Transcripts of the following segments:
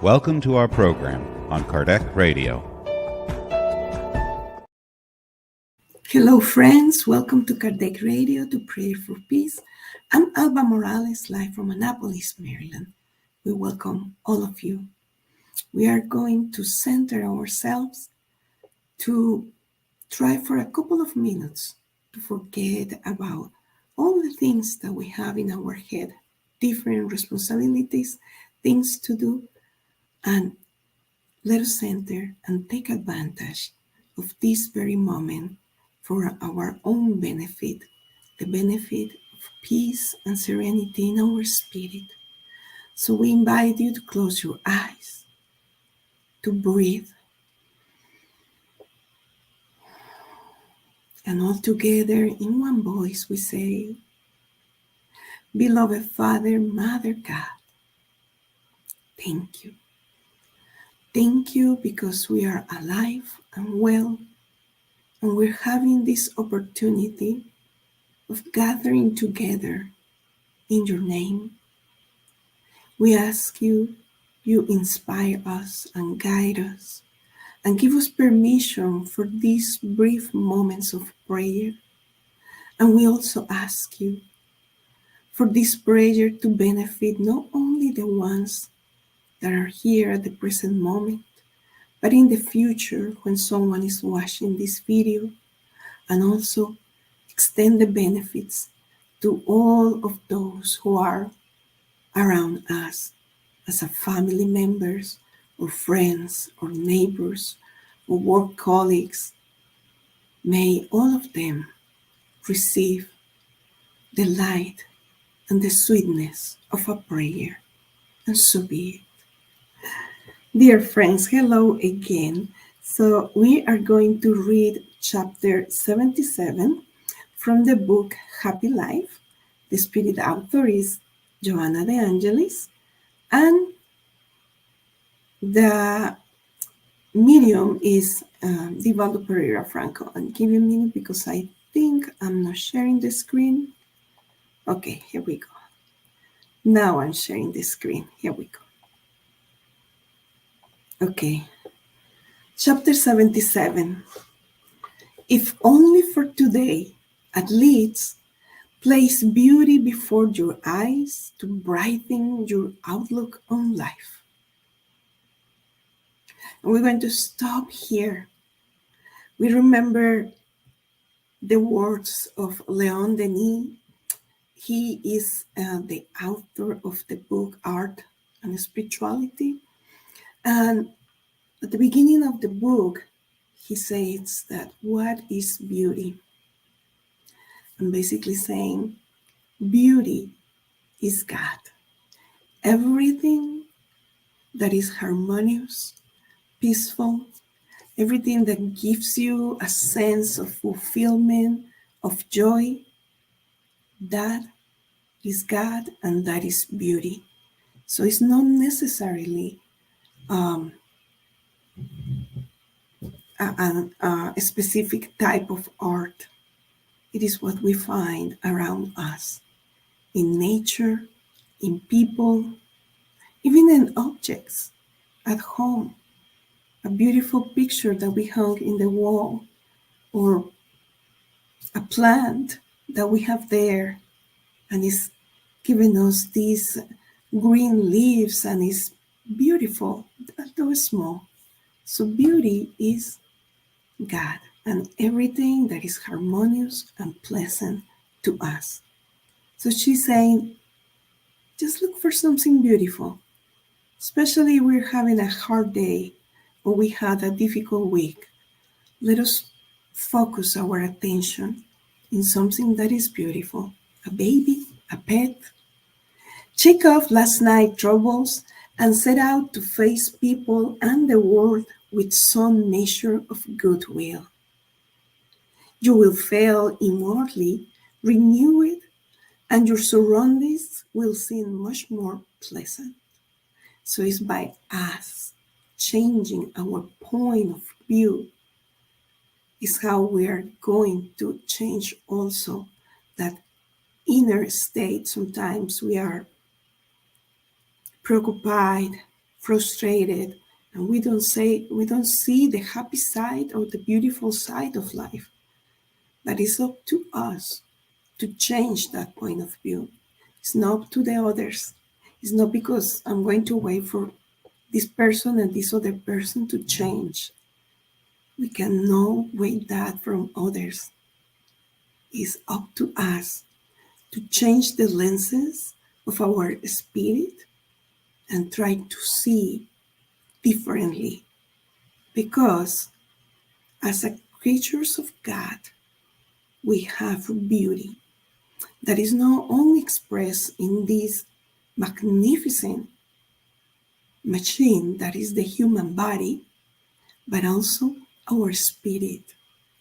Welcome to our program on Kardec Radio. Hello, friends. Welcome to Kardec Radio, to Prayer for Peace. I'm Alba Morales, live from Annapolis, Maryland. We welcome all of you. We are going to center ourselves to try for a couple of minutes to forget about all the things that we have in our head, different responsibilities, things to do, and let us center and take advantage of this very moment for our own benefit, the benefit of peace and serenity in our spirit. So we invite you to close your eyes, to breathe, and all together in one voice we say, Beloved Father, Mother God, thank you. Thank you because we are alive and well, and we're having this opportunity of gathering together in your name. We ask you, you inspire us and guide us and give us permission for these brief moments of prayer. And we also ask you for this prayer to benefit not only the ones that are here at the present moment, but in the future when someone is watching this video, and also extend the benefits to all of those who are around us as a family members or friends or neighbors or work colleagues. May all of them receive the light and the sweetness of a prayer, and so be it. Dear friends, hello again. So we are going to read chapter 77 from the book Happy Life. The spirit author is Joanna de Angelis, and the medium is Divaldo Franco. And give me a minute because I think I'm not sharing the screen. Okay, here we go. Now I'm sharing the screen. Here we go. Okay. Chapter 77. If only for today, at least, place beauty before your eyes to brighten your outlook on life. And we're going to stop here. We remember the words of Leon Denis. He is the author of the book Art and Spirituality. And at the beginning of the book, he says that what is beauty? And basically saying, beauty is God. Everything that is harmonious, peaceful, everything that gives you a sense of fulfillment, of joy, that is God and that is beauty. So it's not necessarily a specific type of art. It is what we find around us, in nature, in people, even in objects at home. A beautiful picture that we hung in the wall, or a plant that we have there and is giving us these green leaves and is beautiful, although small. So beauty is God and everything that is harmonious and pleasant to us. So she's saying, just look for something beautiful, especially if we're having a hard day or we had a difficult week. Let us focus our attention in something that is beautiful, a baby, a pet. Check off last night's troubles and set out to face people and the world with some measure of goodwill. You will fail inwardly, renew it, and your surroundings will seem much more pleasant. So it's by us changing our point of view is how we are going to change also that inner state. Sometimes we are preoccupied frustrated, and we don't see the happy side or the beautiful side of life. But it's up to us to change that point of view. It's not up to the others. It's not because I'm going to wait for this person and this other person to change. We cannot wait that from others. It's up to us to change the lenses of our spirit and try to see differently. Because as a creatures of God, we have beauty that is not only expressed in this magnificent machine that is the human body, but also our spirit.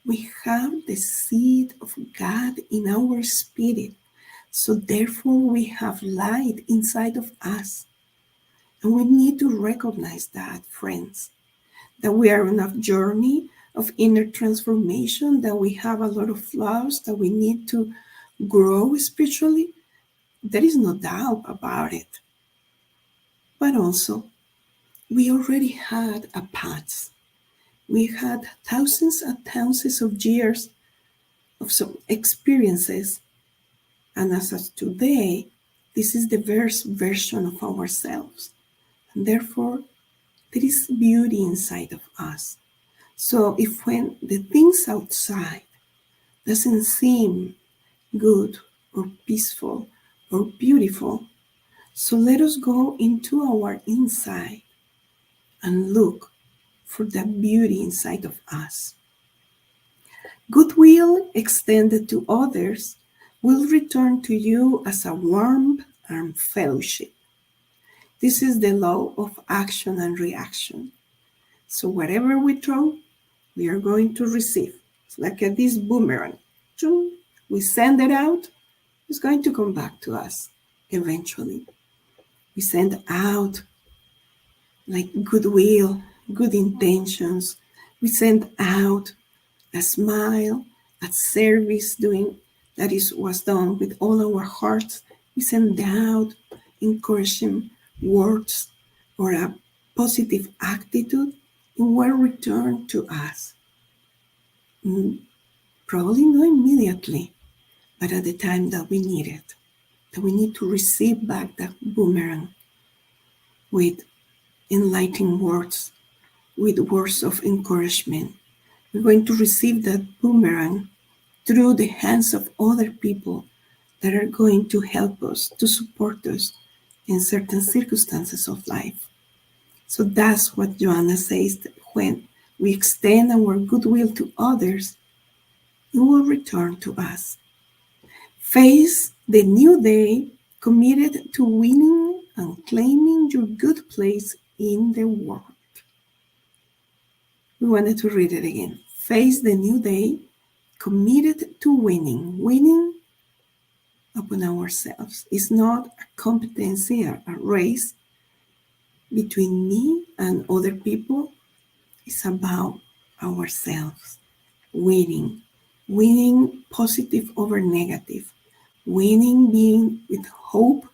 We have the seed of God in our spirit. So therefore we have light inside of us. And we need to recognize that, friends, that we are on a journey of inner transformation, that we have a lot of flaws, that we need to grow spiritually. There is no doubt about it. But also, we already had a past. We had thousands and thousands of years of some experiences. And as of today, this is the best version of ourselves. And therefore, there is beauty inside of us. So if when the things outside doesn't seem good or peaceful or beautiful, so let us go into our inside and look for that beauty inside of us. Goodwill extended to others will return to you as a warmth and fellowship. This is the law of action and reaction. So whatever we throw, we are going to receive. It's like this boomerang. We send it out, it's going to come back to us eventually. We send out like goodwill, good intentions. We send out a smile, a service doing that was done with all our hearts. We send out encouraging words or a positive attitude, and will return to us. Probably not immediately, but at the time that we need it, that we need to receive back that boomerang with enlightening words, with words of encouragement. We're going to receive that boomerang through the hands of other people that are going to help us, to support us in certain circumstances of life. So that's what Joanna says, that when we extend our goodwill to others, it will return to us. Face the new day committed to winning and claiming your good place in the world. We wanted to read it again. Face the new day committed to winning. Winning upon ourselves. It's not a competency, a race between me and other people. It's about ourselves. Winning. Winning positive over negative. Winning being with hope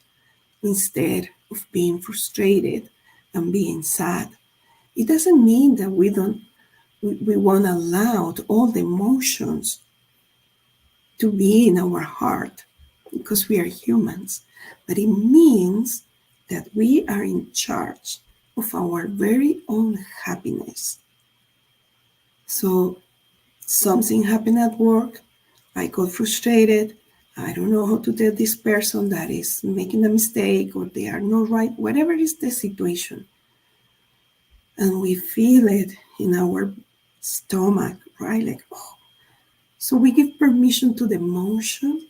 instead of being frustrated and being sad. It doesn't mean that we won't allow all the emotions to be in our heart because we are humans. But it means that we are in charge of our very own happiness. So something happened at work, I got frustrated, I don't know how to tell this person that is making a mistake or they are not right, whatever is the situation. And we feel it in our stomach, right? Like, oh. So we give permission to the emotion.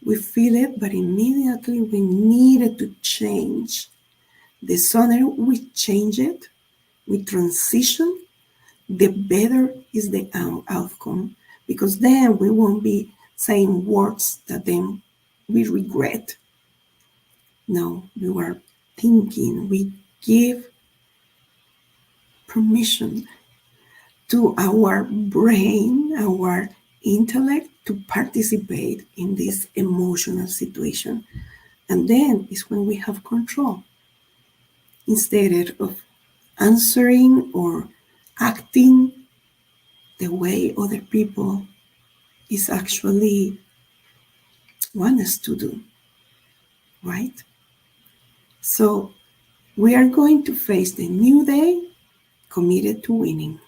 We feel it, but immediately we need it to change. The sooner we change it, we transition, the better is the outcome. Because then we won't be saying words that then we regret. No, we were thinking, we give permission to our brain, our intellect to participate in this emotional situation. And then is when we have control. instead of answering or acting the way other people is actually want us to do, right? So we are going to face the new day committed to winning.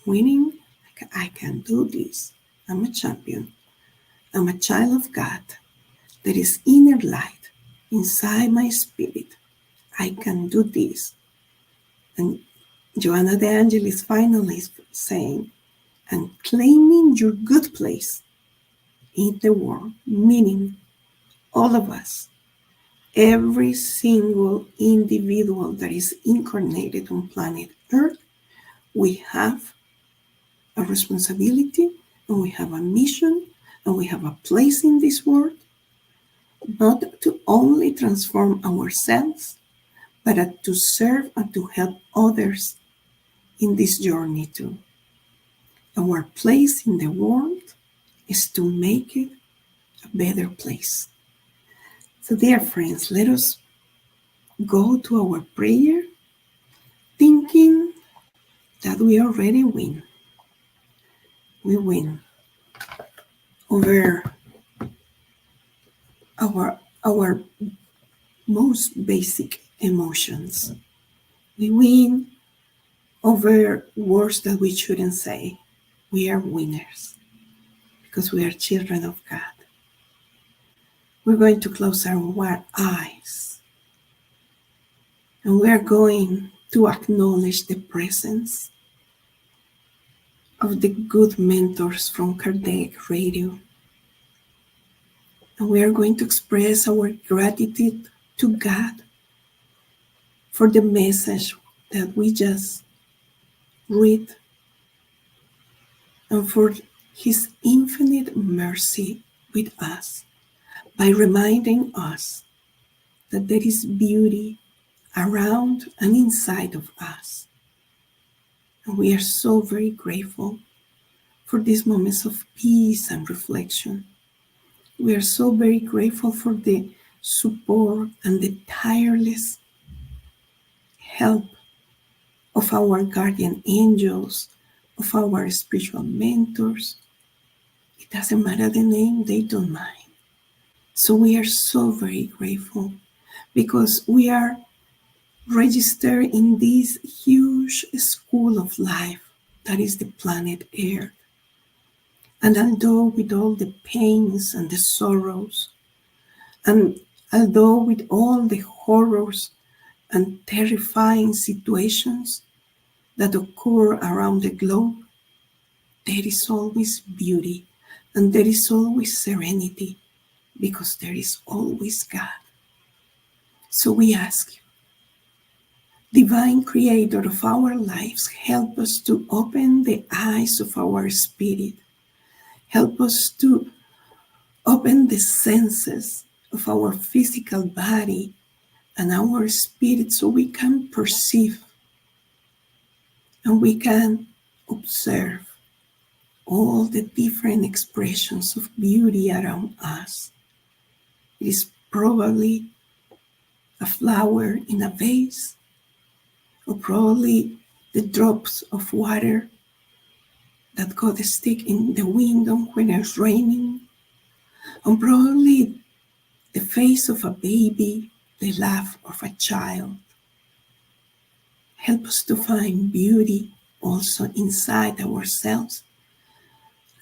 Winning, I can do this. I'm a champion. I'm a child of God. There is inner light inside my spirit. I can do this. And Joanna de Angelis finally is saying, and claiming your good place in the world, meaning all of us, every single individual that is incarnated on planet Earth, we have a responsibility and we have a mission and we have a place in this world, not to only transform ourselves, but to serve and to help others in this journey too. Our place in the world is to make it a better place. So dear friends, let us go to our prayer thinking that we already win. We win over our most basic emotions. We win over words that we shouldn't say. We are winners because we are children of God. We're going to close our eyes and we are going to acknowledge the presence of the good mentors from Kardec Radio. And we are going to express our gratitude to God for the message that we just read and for His infinite mercy with us by reminding us that there is beauty around and inside of us. And we are so very grateful for these moments of peace and reflection. We are so very grateful for the support and the tireless help of our guardian angels, of our spiritual mentors. It doesn't matter the name, they don't mind. So we are so very grateful because we are registered in this huge school of life that is the planet Earth. And although with all the pains and the sorrows, and although with all the horrors and terrifying situations that occur around the globe, there is always beauty and there is always serenity because there is always God. So we ask you, Divine Creator of our lives, help us to open the eyes of our spirit. Help us to open the senses of our physical body and our spirit so we can perceive and we can observe all the different expressions of beauty around us. It is probably a flower in a vase, or probably the drops of water that got stick in the window when it's raining, or probably the face of a baby, the laugh of a child. Help us to find beauty also inside ourselves.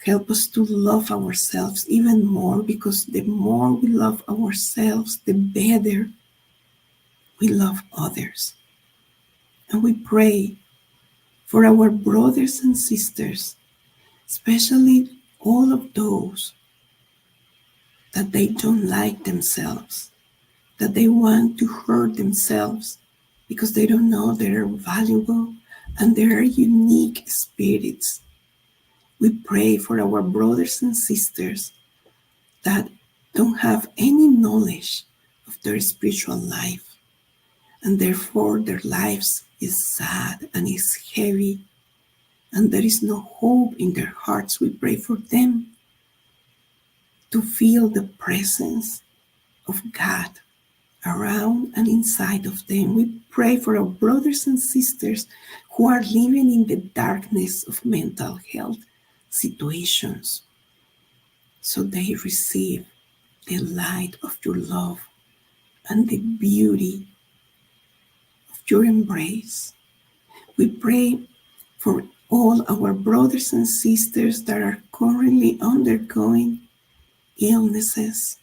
Help us to love ourselves even more, because the more we love ourselves, the better we love others. And we pray for our brothers and sisters, especially all of those that they don't like themselves, that they want to hurt themselves because they don't know they are valuable and they are unique spirits. We pray for our brothers and sisters that don't have any knowledge of their spiritual life, and therefore their lives is sad and is heavy, and there is no hope in their hearts. We pray for them to feel the presence of God around and inside of them. We pray for our brothers and sisters who are living in the darkness of mental health situations, so they receive the light of your love and the beauty of your embrace. We pray for all our brothers and sisters that are currently undergoing illnesses,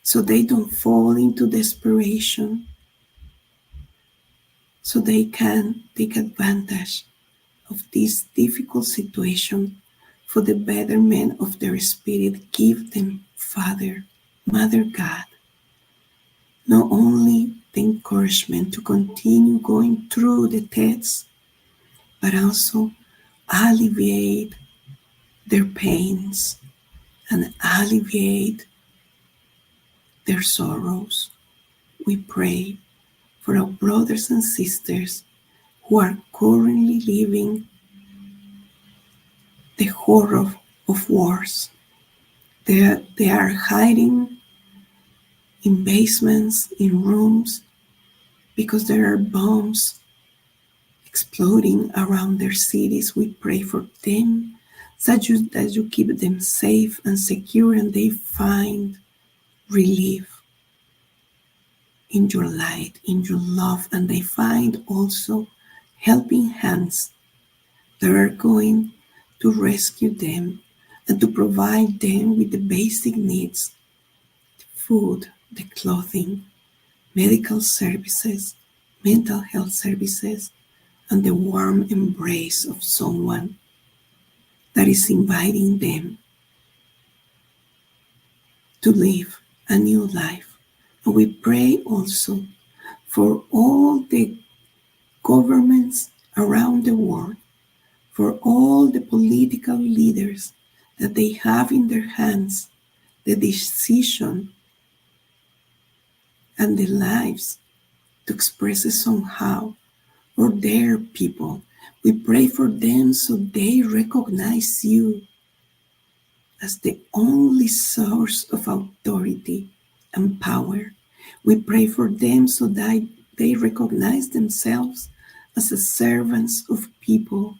so they don't fall into desperation, so they can take advantage of this difficult situation for the betterment of their spirit. Give them, Father, Mother God, not only the encouragement to continue going through the tests, but also alleviate their pains and alleviate their sorrows. We pray for our brothers and sisters who are currently living the horror of wars. They are hiding in basements, in rooms, because there are bombs exploding around their cities. We pray for them that you keep them safe and secure, and they find relief in your light, in your love, and they find also helping hands that are going to rescue them and to provide them with the basic needs: the food, the clothing, medical services, mental health services, and the warm embrace of someone that is inviting them to live a new life. And we pray also for all the governments around the world, for all the political leaders, that they have in their hands the decision and the lives to express it somehow, or their people. We pray for them so they recognize you as the only source of authority and power. We pray for them so that they recognize themselves as the servants of people.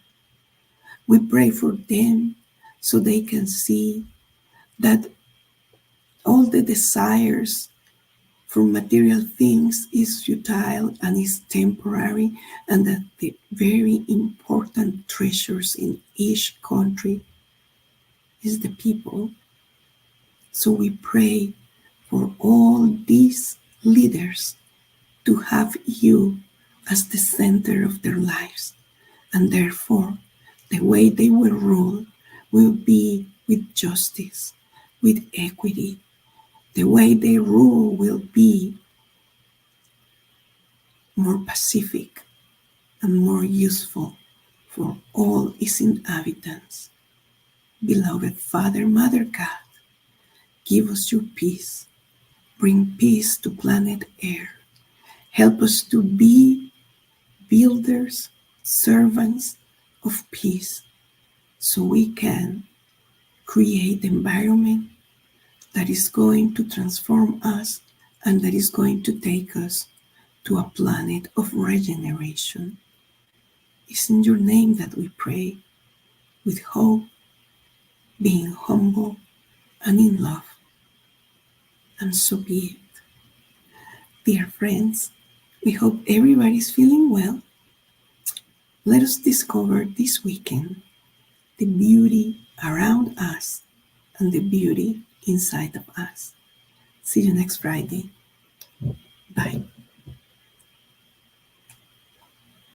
We pray for them so they can see that all the desires for material things is futile and is temporary, and that the very important treasures in each country is the people. So we pray for all these leaders to have you as the center of their lives, and therefore the way they will rule will be with justice, with equity. The way they rule will be more pacific and more useful for all its inhabitants. Beloved Father, Mother God, give us your peace. Bring peace to planet Earth. Help us to be builders, servants of peace, so we can create the environment that is going to transform us and that is going to take us to a planet of regeneration. It's in your name that we pray, with hope, being humble and in love. And so be it. Dear friends, we hope everybody's feeling well. Let us discover this weekend the beauty around us and the beauty inside of us. See you next Friday. Bye.